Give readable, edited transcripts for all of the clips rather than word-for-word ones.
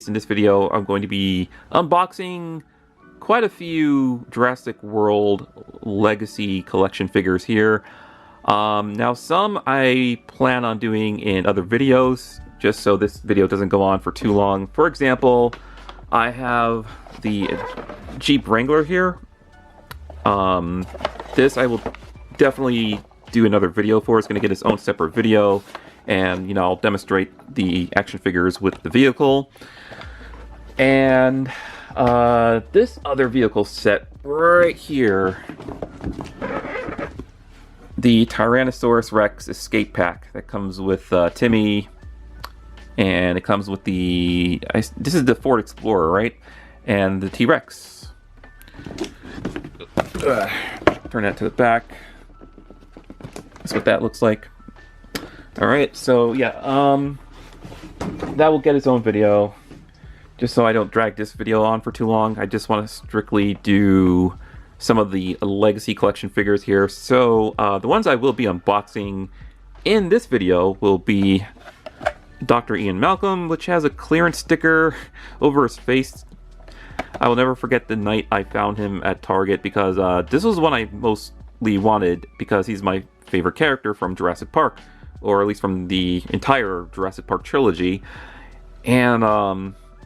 In this video, I'm going to be unboxing quite a few Jurassic World Legacy Collection figures here. Now some I plan on doing in other videos, just so this video doesn't go on for too long. For example, I have the Jeep Wrangler here. This I will definitely do another video for. It's going to get its own separate video, and I'll demonstrate the action figures with the vehicle. And this other vehicle set right here, the Tyrannosaurus Rex Escape Pack that comes with Timmy, and it comes with the this is the Ford Explorer, right? And the T-Rex. Turn that to the back. That's what that looks like. Alright, so yeah, that will get its own video. Just so I don't drag this video on for too long, I just want to strictly do some of the Legacy Collection figures here. So the ones I will be unboxing in this video will be Dr. Ian Malcolm, which has a clearance sticker over his face. I will never forget the night I found him at Target, because this was one I mostly wanted because he's my favorite character from Jurassic Park, or at least from the entire Jurassic Park trilogy. And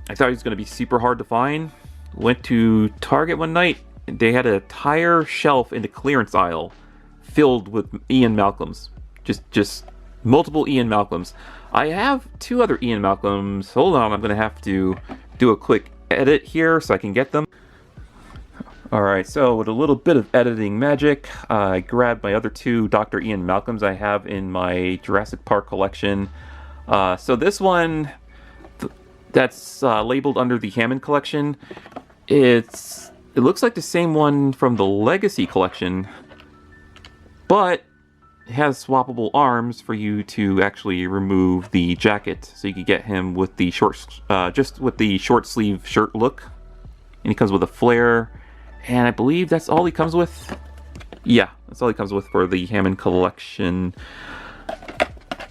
I thought he was going to be super hard to find. Went to Target one night, and they had an entire shelf in the clearance aisle filled with Ian Malcolms. Just multiple Ian Malcolms. I have two other Ian Malcolms. Hold on, I'm going to have to do a quick edit here so I can get them. Alright, so with a little bit of editing magic, I grabbed my other two Dr. Ian Malcolms I have in my Jurassic Park collection. So this one that's labeled under the Hammond collection, it looks like the same one from the Legacy collection, but it has swappable arms for you to actually remove the jacket, so you can get him with the just with the short sleeve shirt look. And he comes with a flare, and I believe that's all he comes with. Yeah, that's all he comes with for the Hammond collection.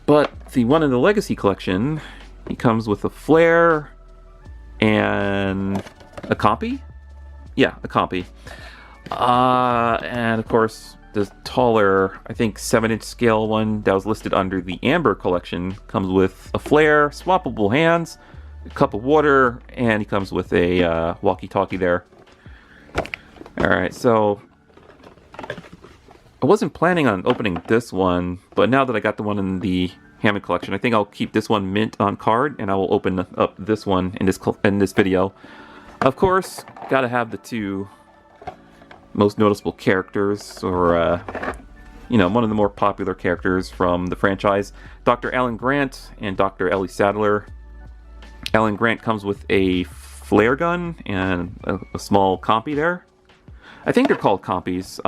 But the one in the Legacy collection, he comes with a flare and a compy. Yeah, a compy. And of course, the taller, I think 7-inch scale one that was listed under the Amber collection comes with a flare, swappable hands, a cup of water, and he comes with a walkie-talkie there. Alright, so I wasn't planning on opening this one, but now that I got the one in the Hammond collection, I think I'll keep this one mint on card, and I will open up this one in this video. Of course, gotta have the two most noticeable characters, or one of the more popular characters from the franchise, Dr. Alan Grant and Dr. Ellie Sadler. Alan Grant comes with a flare gun and a small compy there. I think they're called compies.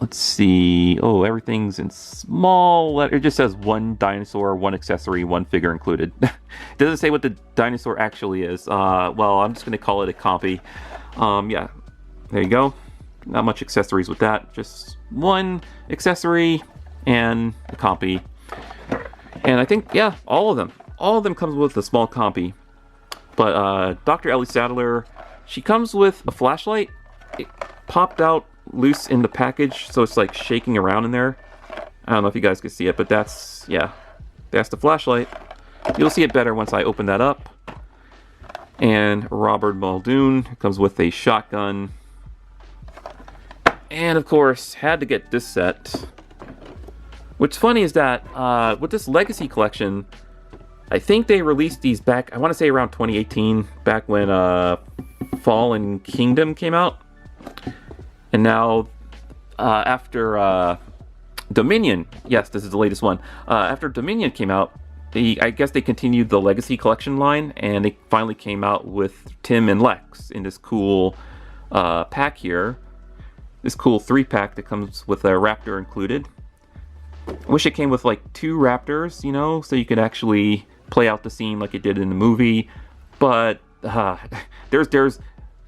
Let's see. Oh, everything's in small letter. It just says one dinosaur, one accessory, one figure included. It doesn't say what the dinosaur actually is. Well, I'm just going to call it a compy. Yeah, there you go. Not much accessories with that. Just one accessory and a compy. And I think, yeah, all of them comes with a small compy. But Dr. Ellie Sadler, she comes with a flashlight. It popped out loose in the package, so it's like shaking around in there. I don't know if you guys can see it, but that's the flashlight. You'll see it better once I open that up. And Robert Muldoon comes with a shotgun. And of course, had to get this set. What's funny is that with this Legacy collection, I think they released these back, I want to say around 2018, back when Fallen Kingdom came out. And now, after Dominion, yes, this is the latest one. After Dominion came out, I guess they continued the Legacy Collection line, and they finally came out with Tim and Lex in this cool pack here. This cool 3-pack that comes with a Raptor included. I wish it came with like 2 Raptors, so you could actually play out the scene like it did in the movie. But there's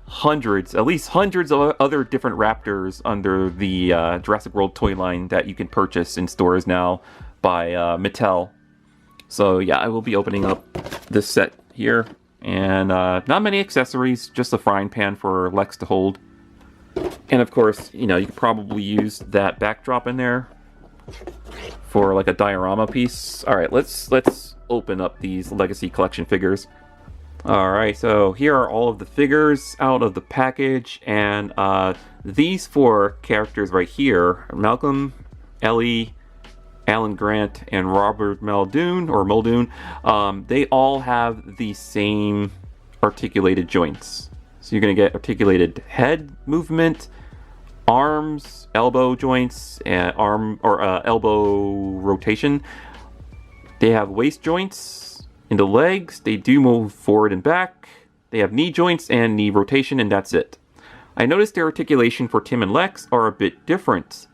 hundreds, at least hundreds of other different Raptors under the Jurassic World toy line that you can purchase in stores now by Mattel. So yeah, I will be opening up this set here. And not many accessories, just a frying pan for Lex to hold. And of course, you know, you could probably use that backdrop in there for like a diorama piece. All right, let's open up these Legacy Collection figures. All right, so here are all of the figures out of the package, and these 4 characters right here, Malcolm, Ellie, Alan Grant, and Robert Muldoon, they all have the same articulated joints. So you're going to get articulated head movement, arms, elbow joints, and elbow rotation. They have waist joints in the legs. They do move forward and back. They have knee joints and knee rotation, and that's it. I noticed their articulation for Tim and Lex are a bit different.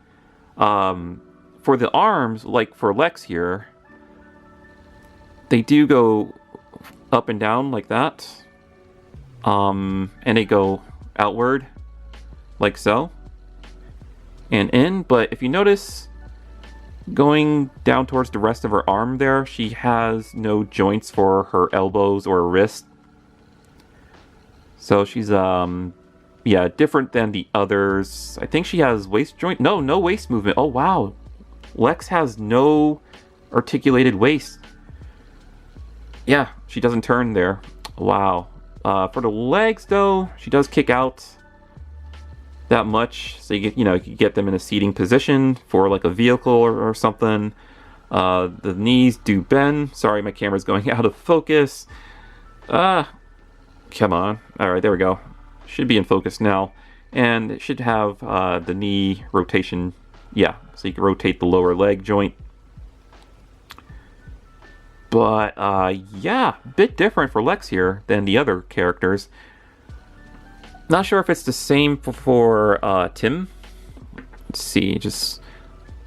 For the arms, like for Lex here, they do go up and down like that. And they go outward like so. And in, but if you notice, going down towards the rest of her arm there, she has no joints for her elbows or wrist. So she's, yeah, different than the others. I think she has waist joint. No waist movement. Oh, wow. Lex has no articulated waist. Yeah, she doesn't turn there. Wow. For the legs, though, she does kick out that much. So you can get them in a seating position for like a vehicle or something. The knees do bend. Sorry, my camera's going out of focus. Come on. All right, there we go. Should be in focus now. And it should have the knee rotation. Yeah, so you can rotate the lower leg joint. But yeah, a bit different for Lex here than the other characters. Not sure if it's the same for Tim. Let's see, just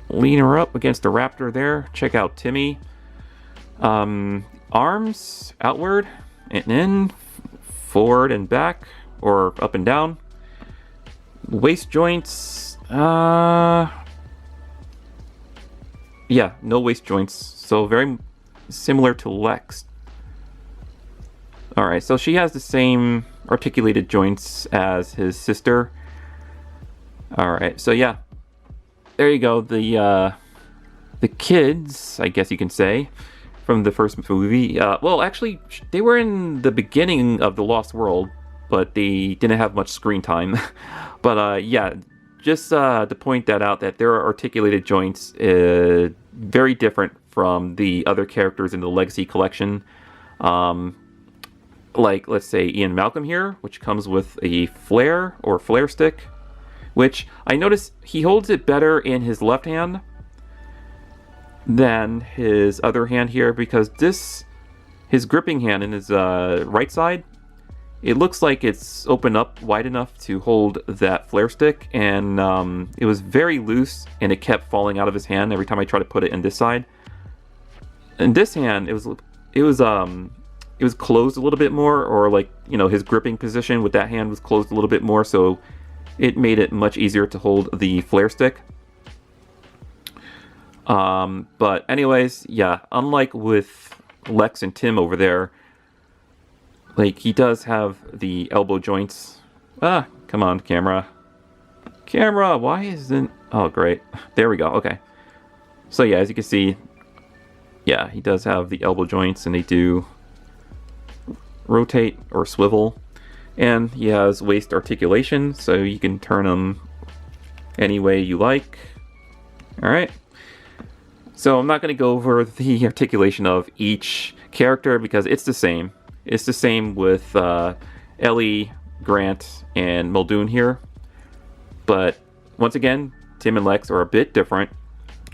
lean her up against the Raptor there. Check out Timmy. Arms outward and in, forward and back, or up and down. Waist joints, yeah, no waist joints, so very similar to Lex. Alright, so she has the same articulated joints as his sister. Alright, so yeah, there you go, the kids, I guess you can say, from the first movie. Well, actually, they were in the beginning of The Lost World, but they didn't have much screen time. But yeah, just to point that out, that there are articulated joints very different from the other characters in the Legacy Collection. Like, let's say Ian Malcolm here, which comes with a flare or flare stick, which I notice he holds it better in his left hand than his other hand here, because his gripping hand in his right side, it looks like it's opened up wide enough to hold that flare stick, and it was very loose and it kept falling out of his hand every time I tried to put it in this side. In this hand, it was closed a little bit more, or like, you know, his gripping position with that hand was closed a little bit more, so it made it much easier to hold the flare stick. But anyways, yeah, unlike with Lex and Tim over there, like, he does have the elbow joints. Come on, camera. Camera, why isn't... Oh, great. There we go, okay. So yeah, as you can see, yeah, he does have the elbow joints, and they do rotate or swivel. And he has waist articulation, so you can turn them any way you like. Alright. So I'm not going to go over the articulation of each character because it's the same. It's the same with Ellie, Grant, and Muldoon here. But once again, Tim and Lex are a bit different.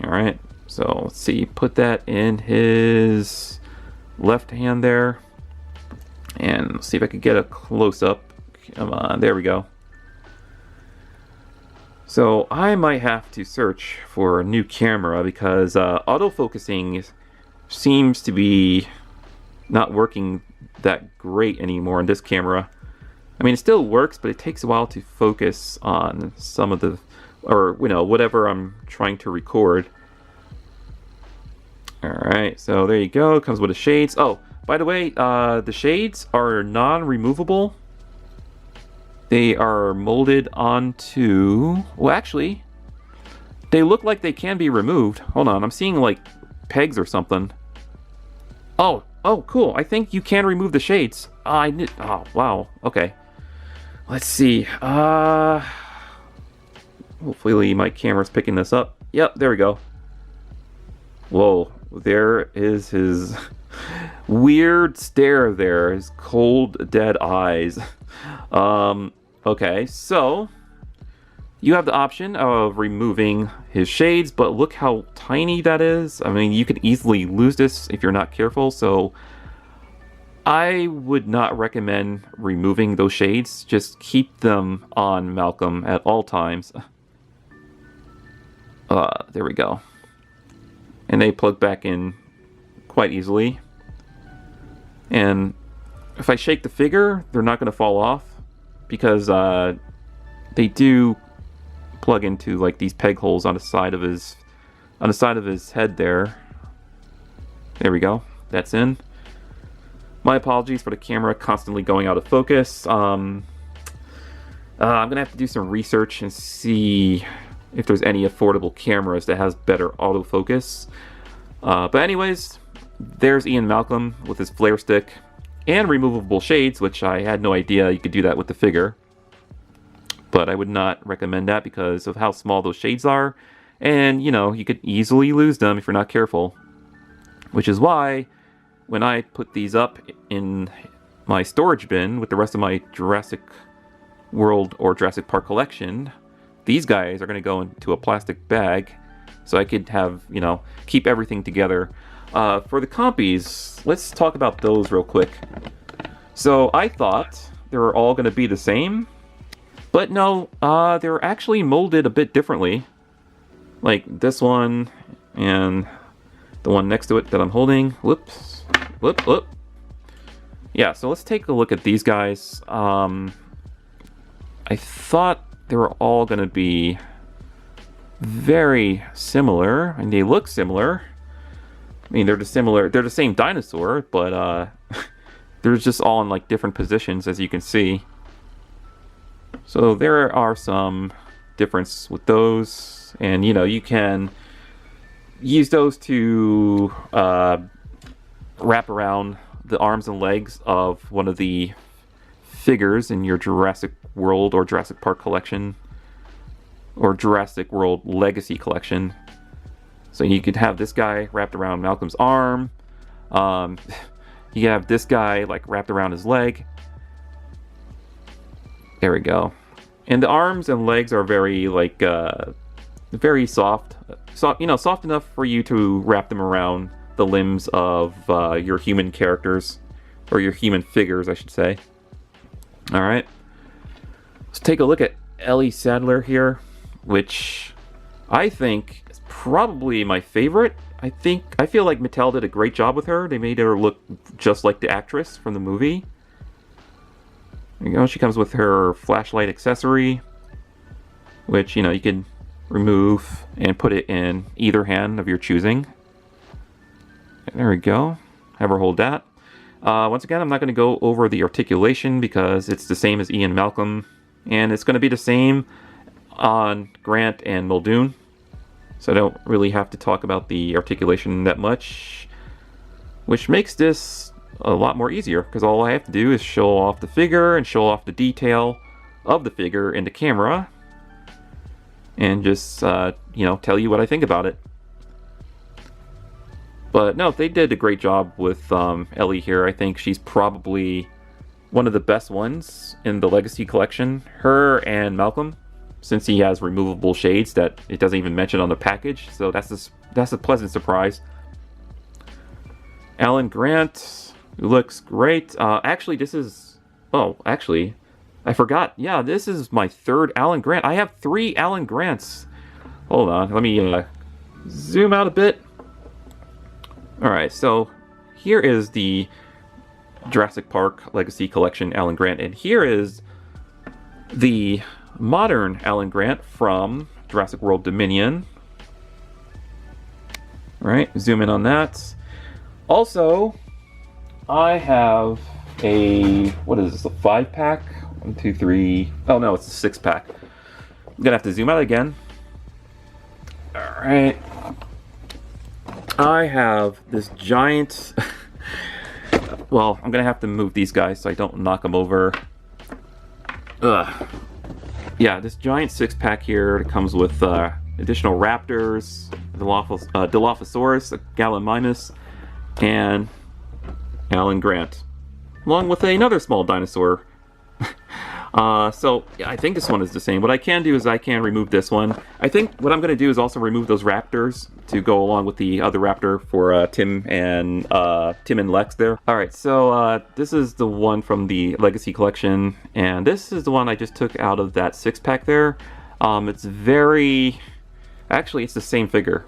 Alright, so let's see. Put that in his left hand there. And let's see if I could get a close-up. Come on, there we go. So I might have to search for a new camera because autofocusing seems to be not working that great anymore on this camera. I mean, it still works, but it takes a while to focus on some of the, or, you know, whatever I'm trying to record. Alright, so there you go. It comes with the shades. Oh, by the way, the shades are non-removable. They are molded onto... Well, actually, they look like they can be removed. Hold on, I'm seeing like pegs or something. Oh, cool. I think you can remove the shades. Oh, wow. Okay. Let's see. Hopefully my camera's picking this up. Yep, there we go. Whoa, there is his weird stare there. His cold, dead eyes. Okay, so you have the option of removing his shades, but look how tiny that is. I mean, you could easily lose this if you're not careful, so I would not recommend removing those shades. Just keep them on Malcolm at all times. There we go. And they plug back in quite easily. And if I shake the figure, they're not going to fall off because they do plug into like these peg holes on the side of his head there. There we go. That's in. My apologies for the camera constantly going out of focus. I'm gonna have to do some research and see if there's any affordable cameras that has better autofocus. But anyways, there's Ian Malcolm with his flare stick and removable shades, which I had no idea you could do that with the figure. But I would not recommend that because of how small those shades are. And, you know, you could easily lose them if you're not careful. Which is why, when I put these up in my storage bin with the rest of my Jurassic World or Jurassic Park collection, these guys are going to go into a plastic bag so I could have, you know, keep everything together. For the compies, let's talk about those real quick. So I thought they were all going to be the same, but no, they're actually molded a bit differently. Like this one and the one next to it that I'm holding. Whoops. Whoop, whoop. Yeah, so let's take a look at these guys. I thought they were all going to be very similar, and they look similar. I mean, they're the same dinosaur, but they're just all in like different positions, as you can see. So there are some difference with those, and you know, you can use those to wrap around the arms and legs of one of the figures in your Jurassic World or Jurassic Park collection or Jurassic World Legacy Collection. So you could have this guy wrapped around Malcolm's arm. You have this guy like wrapped around his leg. There we go. And the arms and legs are very like very soft, you know, soft enough for you to wrap them around the limbs of your human characters, or your human figures, I should say. All right, let's take a look at Ellie Sadler here, which I think is probably my favorite. I feel like Mattel did a great job with her. They made her look just like the actress from the movie. There you go. She comes with her flashlight accessory, which, you know, you can remove and put it in either hand of your choosing. There we go. Have her hold that. Once again, I'm not going to go over the articulation because it's the same as Ian Malcolm, and it's going to be the same on Grant and Muldoon, so I don't really have to talk about the articulation that much, which makes this a lot more easier because all I have to do is show off the figure and show off the detail of the figure in the camera and just you know, tell you what I think about it. But no, they did a great job with Ellie here. I think she's probably one of the best ones in the Legacy Collection. Her and Malcolm, since he has removable shades that it doesn't even mention on the package. So that's a pleasant surprise. Alan Grant looks great. Actually, this is... Oh, actually, I forgot. Yeah, this is my third Alan Grant. I have 3 Alan Grants. Hold on, let me zoom out a bit. Alright, so here is the Jurassic Park Legacy Collection Alan Grant, and here is the modern Alan Grant from Jurassic World Dominion. Alright, zoom in on that. Also, I have a, what is this, a 5-pack? 1, 2, 3, oh no, it's a 6-pack. I'm gonna have to zoom out again. Alright. I have this giant, well, I'm gonna have to move these guys so I don't knock them over. Ugh. Yeah, this giant 6-pack here. It comes with additional Raptors, Dilophosaurus, a Gallimimus, and Alan Grant, along with another small dinosaur. So yeah, I think this one is the same. What I can do is I can remove this one. I think what I'm going to do is also remove those Raptors to go along with the other Raptor for Tim and Lex there. All right, so this is the one from the Legacy Collection, and this is the one I just took out of that 6-pack there. It's very, actually, it's the same figure.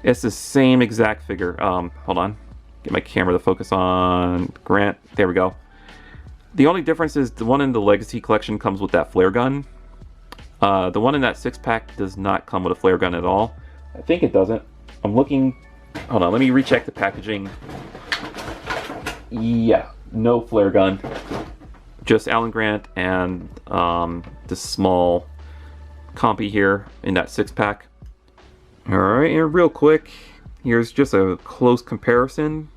It's the same exact figure. Hold on, get my camera to focus on Grant. There we go. The only difference is the one in the Legacy Collection comes with that flare gun. The one in that 6-pack does not come with a flare gun at all. I think it doesn't. I'm looking... Hold on, let me recheck the packaging. Yeah, no flare gun. Just Alan Grant and this small compy here in that 6-pack. Alright, and real quick, here's just a close comparison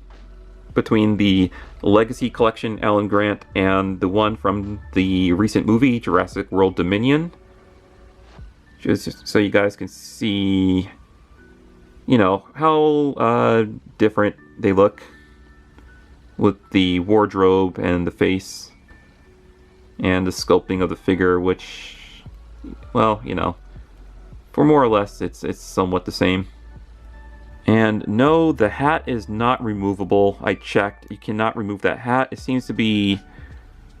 between the Legacy Collection Alan Grant and the one from the recent movie Jurassic World Dominion. Just so you guys can see, you know, how different they look with the wardrobe and the face and the sculpting of the figure, which, well, you know, for more or less it's somewhat the same. And no, the hat is not removable. I checked. You cannot remove that hat. It seems to be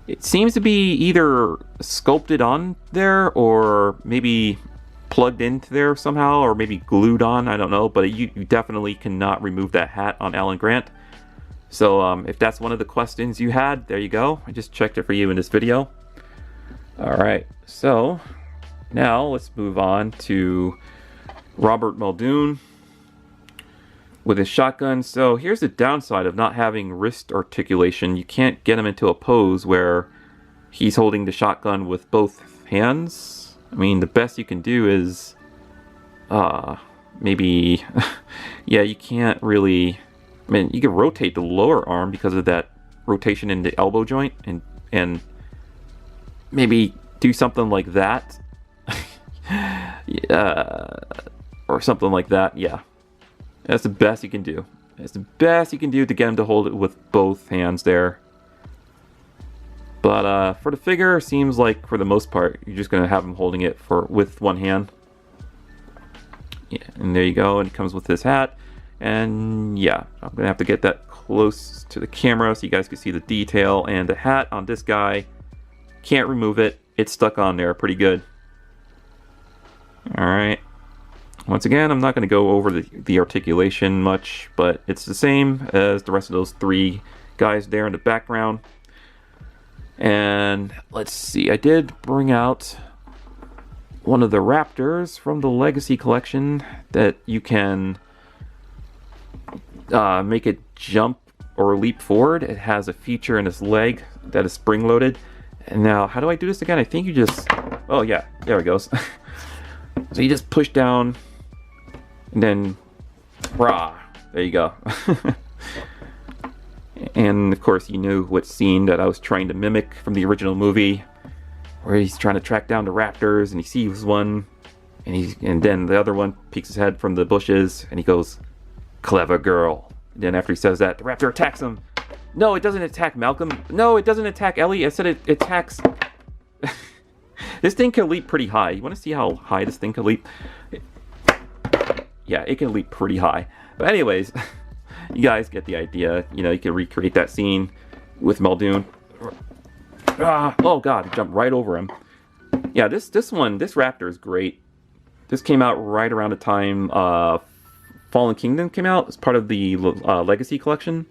either sculpted on there or maybe plugged into there somehow, or maybe glued on. I don't know, but you definitely cannot remove that hat on Alan Grant. So if that's one of the questions you had, there you go. I just checked it for you in this video. All right, so now let's move on to Robert Muldoon with his shotgun. So here's the downside of not having wrist articulation. You can't get him into a pose where he's holding the shotgun with both hands. I mean, the best you can do is maybe yeah, you can't really, I mean, you can rotate the lower arm because of that rotation in the elbow joint, and maybe do something like that. Or something like that. Yeah, that's the best you can do. That's the best you can do to get him to hold it with both hands there. But for the figure, seems like for the most part, you're just going to have him holding it with one hand. Yeah, and there you go. And it comes with his hat. And yeah, I'm going to have to get that close to the camera so you guys can see the detail. And the hat on this guy, can't remove it. It's stuck on there pretty good. Alright. Once again, I'm not going to go over the articulation much, but it's the same as the rest of those three guys there in the background. And let's see, I did bring out one of the Raptors from the Legacy Collection that you can make it jump or leap forward. It has a feature in its leg that is spring-loaded. And now, how do I do this again? I think you just... Oh yeah, there it goes. So you just push down, and then, rah, there you go. And of course, you knew what scene that I was trying to mimic from the original movie, where he's trying to track down the Raptors, and he sees one, and then the other one peeks his head from the bushes, and he goes, "Clever girl." And then after he says that, the Raptor attacks him. No, it doesn't attack Malcolm. No, it doesn't attack Ellie. I said it attacks... This thing can leap pretty high. You want to see how high this thing can leap? Yeah, it can leap pretty high. But anyways, you guys get the idea. You know, you can recreate that scene with Muldoon. Oh god, he jumped right over him. Yeah, this Raptor is great. This came out right around the time Fallen Kingdom came out as part of the Legacy Collection.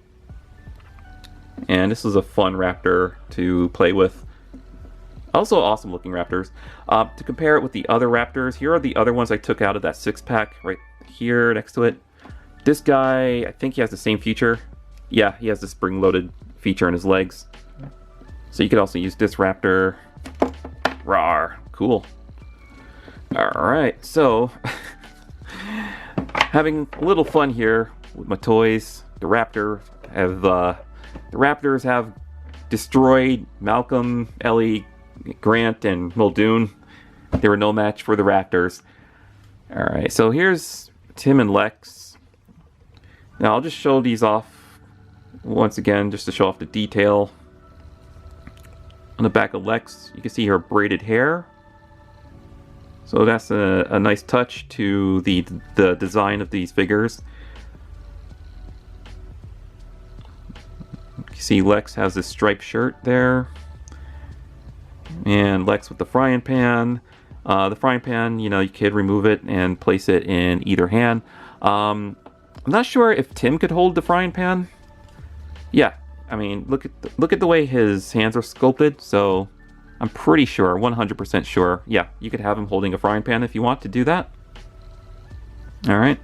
And this is a fun Raptor to play with. Also awesome looking Raptors. To compare it with the other Raptors, here are the other ones I took out of that 6-pack right here next to it. This guy, I think he has the same feature. yeah, he has the spring-loaded feature in his legs. So you could also use this Raptor. Rawr, cool. Alright, so having a little fun here with my toys. The Raptors have destroyed Malcolm, Ellie, Grant, and Muldoon. They were no match for the Raptors. Alright, so here's Tim and Lex. Now I'll just show these off once again, just to show off the detail. On the back of Lex, you can see her braided hair. So that's a nice touch to the design of these figures. You see Lex has this striped shirt there. And Lex with the frying pan. The frying pan, you know, you could remove it and place it in either hand. I'm not sure if Tim could hold the frying pan. Yeah, I mean, look at the way his hands are sculpted, so I'm pretty sure, 100% sure. Yeah, you could have him holding a frying pan if you want to do that. Alright.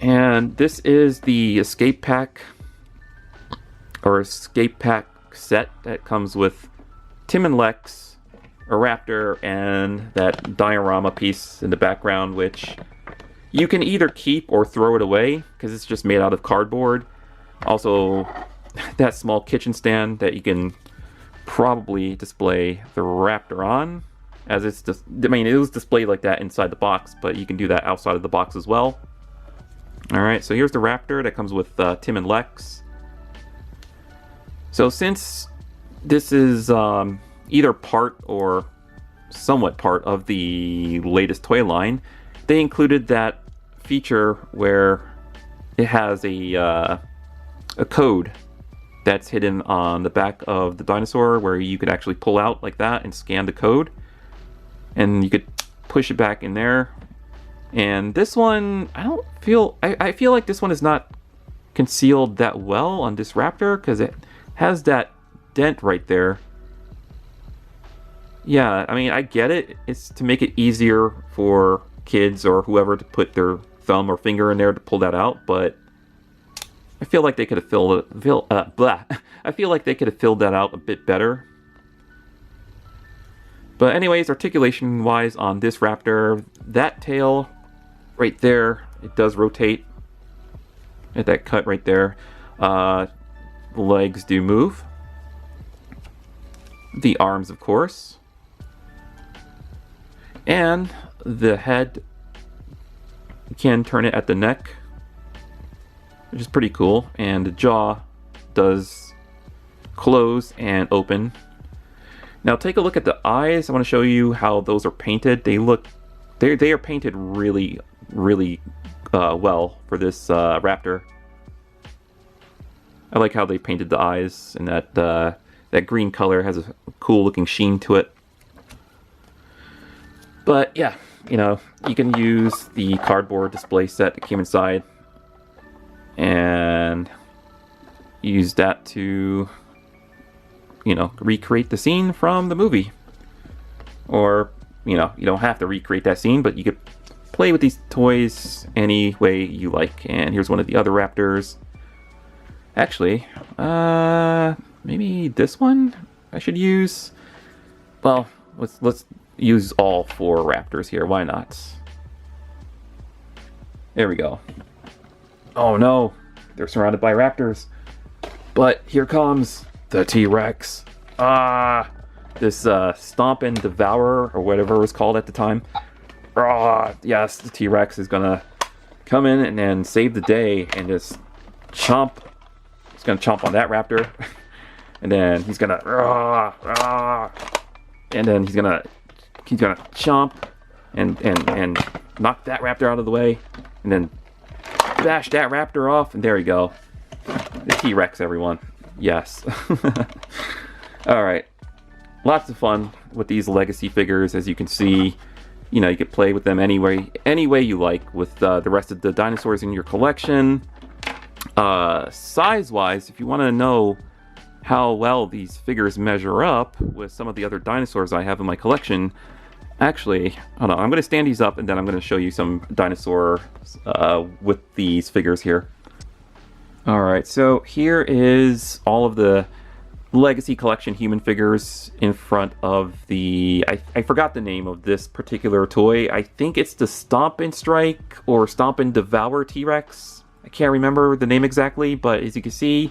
And this is the escape pack, or escape pack set that comes with Tim and Lex, a Raptor, and that diorama piece in the background, which you can either keep or throw it away, because it's just made out of cardboard. Also, that small kitchen stand that you can probably display the Raptor on, as it's just, I mean, it was displayed like that inside the box, but you can do that outside of the box as well. Alright, so here's the Raptor that comes with Tim and Lex. So since this is either part or somewhat part of the latest toy line, they included that feature where it has a code that's hidden on the back of the dinosaur, where you could actually pull out like that and scan the code, and you could push it back in there. And this one, I feel like this one is not concealed that well on this Raptor, because it has that dent right there. Yeah, I mean, I get it. It's to make it easier for kids or whoever to put their thumb or finger in there to pull that out, but I feel like they could have I feel like they could have filled that out a bit better. But anyways, articulation-wise on this Raptor, that tail right there, it does rotate at that cut right there. The legs do move. The arms, of course. And the head, you can turn it at the neck, which is pretty cool, and the jaw does close and open. Now take a look at the eyes. I want to show you how those are painted. They are painted really well for this Raptor. I like how they painted the eyes, and that green color has a cool looking sheen to it. But yeah, you know, you can use the cardboard display set that came inside and use that to, you know, recreate the scene from the movie. Or, you know, you don't have to recreate that scene, but you could play with these toys any way you like. And here's one of the other Raptors. Actually, maybe this one I should use. Well, let's use all 4 Raptors here. Why not? There we go. Oh no, they're surrounded by Raptors. But here comes the T-Rex. This Stomp and Devourer, or whatever it was called at the time. Yes, the T-Rex is gonna come in and then save the day and just chomp. He's gonna chomp on that Raptor. And then he's gonna and then he's gonna chomp and knock that Raptor out of the way, and then bash that Raptor off, and there we go. The T-Rex, everyone. Yes. Alright. Lots of fun with these legacy figures, as you can see. You know, you could play with them any way you like with the rest of the dinosaurs in your collection. Size-wise, if you want to know how well these figures measure up with some of the other dinosaurs I have in my collection, actually, hold on, I'm going to stand these up and then I'm going to show you some dinosaurs with these figures here. Alright, so here is all of the Legacy Collection human figures in front of the... I forgot the name of this particular toy. I think it's the Stomp and Strike or Stomp and Devour T-Rex. I can't remember the name exactly, but as you can see,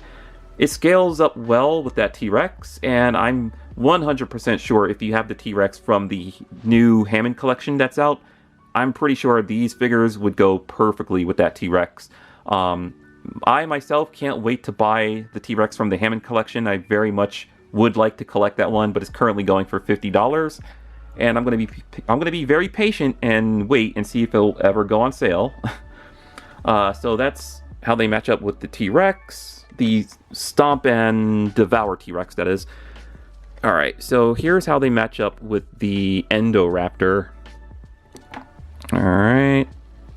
it scales up well with that T-Rex, and I'm 100% sure if you have the T-Rex from the new Hammond collection that's out, I'm pretty sure these figures would go perfectly with that T-Rex. I myself can't wait to buy the T-Rex from the Hammond collection. I very much would like to collect that one, but it's currently going for $50. And I'm gonna be very patient and wait and see if it'll ever go on sale. So that's how they match up with the T-Rex, the Stomp and Devour T-Rex, that is. Alright, so here's how they match up with the Endoraptor. Alright,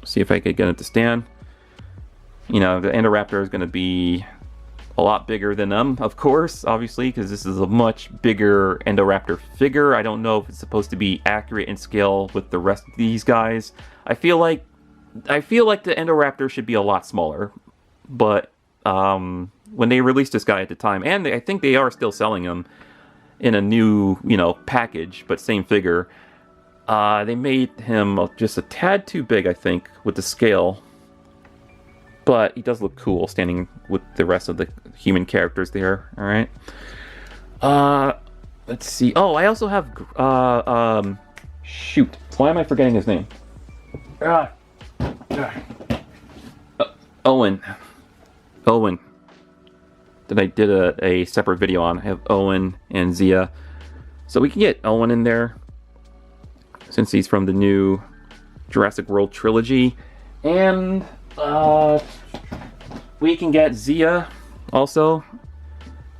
see if I can get it to stand. You know, the Endoraptor is going to be a lot bigger than them, of course, obviously, because this is a much bigger Endoraptor figure. I don't know if it's supposed to be accurate in scale with the rest of these guys. I feel like the Endoraptor should be a lot smaller, but when they released this guy at the time, and I think they are still selling him in a new, you know, package, but same figure, they made him just a tad too big, I think, with the scale. But he does look cool standing with the rest of the human characters there. All right. Let's see. Oh, I also have shoot. Why am I forgetting his name? Owen. Owen. That I did a separate video on. I have Owen and Zia. So we can get Owen in there since he's from the new Jurassic World trilogy. And we can get Zia also.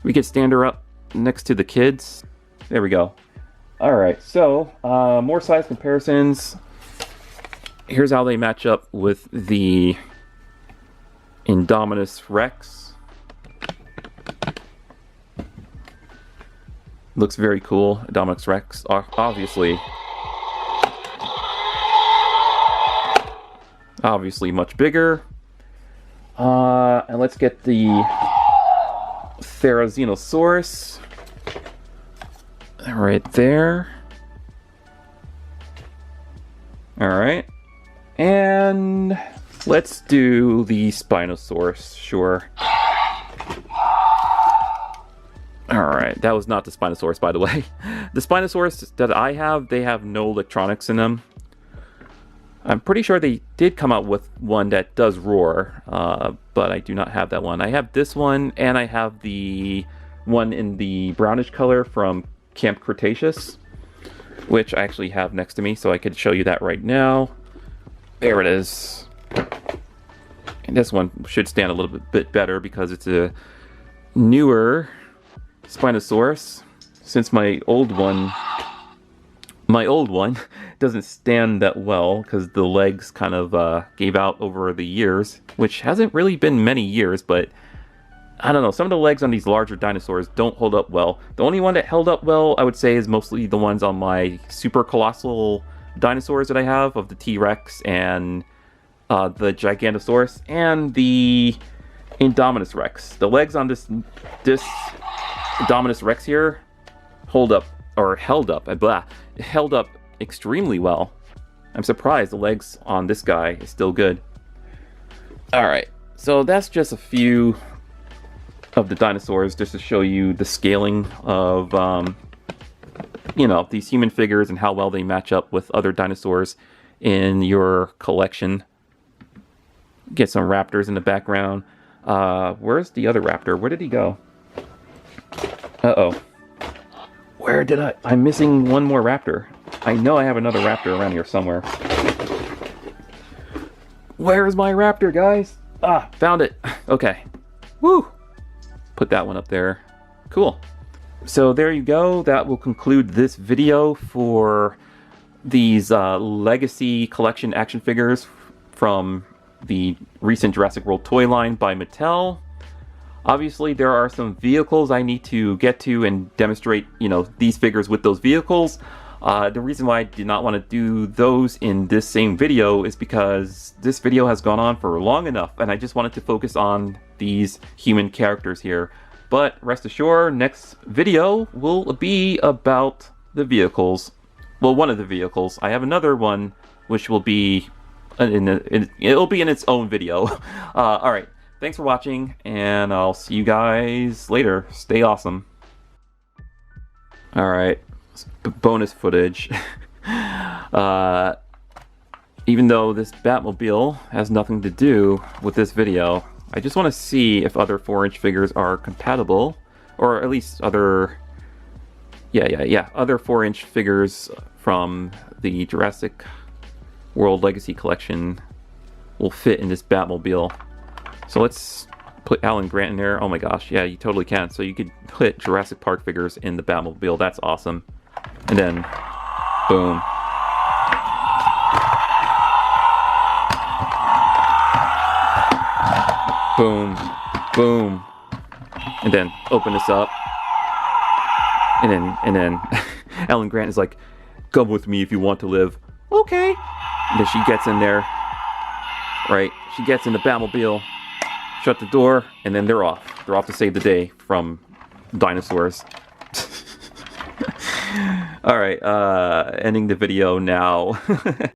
We could stand her up next to the kids. There we go. Alright, so more size comparisons. Here's how they match up with the Indominus Rex. Looks very cool. Indominus Rex, obviously much bigger. And let's get the Therizinosaurus right there. Alright. And let's do the Spinosaurus, sure. Alright, that was not the Spinosaurus, by the way. The Spinosaurus that I have, they have no electronics in them. I'm pretty sure they did come out with one that does roar, but I do not have that one. I have this one, and I have the one in the brownish color from Camp Cretaceous, which I actually have next to me, so I could show you that right now. There it is. And this one should stand a little bit better because it's a newer Spinosaurus, since my old one doesn't stand that well because the legs kind of gave out over the years, which hasn't really been many years, but I don't know, some of the legs on these larger dinosaurs don't hold up well. The only one that held up well, I would say, is mostly the ones on my super colossal dinosaurs that I have, of the T-Rex and the Gigantosaurus and the Indominus Rex. The legs on this Indominus Rex here held up extremely well. I'm surprised the legs on this guy is still good. Alright, so that's just a few of the dinosaurs just to show you the scaling of you know, these human figures and how well they match up with other dinosaurs in your collection. Get some raptors in the background. Where's the other raptor? Where did he go? Uh-oh. Where did I'm missing one more raptor. I know I have another raptor around here somewhere. Where's my raptor, guys? Ah, found it. Okay. Woo! Put that one up there. Cool. So there you go. That will conclude this video for these Legacy Collection action figures from the recent Jurassic World toy line by Mattel. Obviously, there are some vehicles I need to get to and demonstrate, you know, these figures with those vehicles. The reason why I did not want to do those in this same video is because this video has gone on for long enough, and I just wanted to focus on these human characters here. But rest assured, next video will be about the vehicles. Well, one of the vehicles. I have another one, which will be it'll be in its own video. All right, thanks for watching, and I'll see you guys later. Stay awesome. All right, bonus footage. Even though this Batmobile has nothing to do with this video, I just want to see if other 4-inch figures are compatible, or at least other, other 4-inch figures from the Jurassic World Legacy Collection will fit in this Batmobile. So let's put Alan Grant in there. Oh my gosh, yeah, you totally can. So you could put Jurassic Park figures in the Batmobile. That's awesome. And then, boom. Boom, boom, and then open this up, and then Alan Grant is like, "Come with me if you want to live." Okay. And then she gets in there, right? She gets in the Batmobile, shut the door, and then they're off. They're off to save the day from dinosaurs. All right, ending the video now.